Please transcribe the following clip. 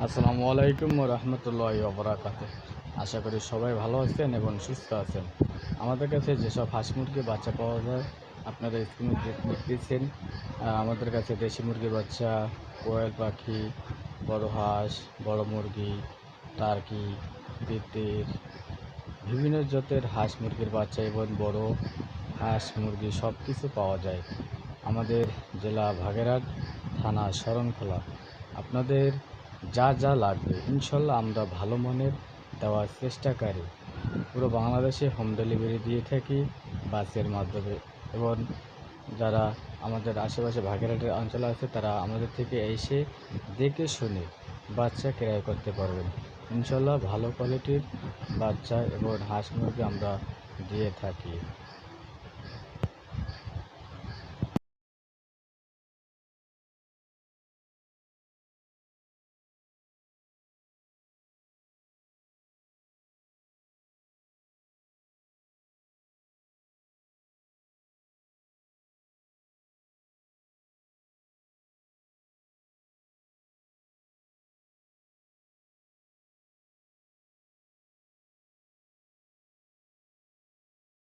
আসসালামু আলাইকুম রহমতুল্লাহি ওয়া বারাকাতুহু। আশা করি সবাই ভালো আছেন এবং সুস্থ আছেন। আমাদের কাছে যেসব হাঁস মুরগির বাচ্চা পাওয়া যায় আপনারা স্ক্রিনে দেখতেছেন। আমাদের কাছে দেশি মুরগির বাচ্চা, কোয়েল পাখি, বড় হাঁস, বড় মুরগি, টার্কি, তিতির, বিভিন্ন জাতের হাঁস মুরগির বাচ্চা এবং বড় হাঁস মুরগি সব কিছু পাওয়া যায় আমাদের জেলা ভাগেরহাট, থানা শরণখোলা। আপনাদের যা যা লাগবে ইনশাল্লাহ আমরা ভালো মানের দেওয়ার চেষ্টা করি। পুরো বাংলাদেশে হোম ডেলিভারি দিয়ে থাকি বাসের মাধ্যমে, এবং যারা আমাদের আশেপাশে ভাগেরহাটের অঞ্চলে আছে তারা আমাদের থেকে এসে দেখে শুনে বাচ্চা ক্রয় করতে পারবেন। ইনশাল্লাহ ভালো কোয়ালিটির বাচ্চা এবং হাঁস মুরগি আমরা দিয়ে থাকি।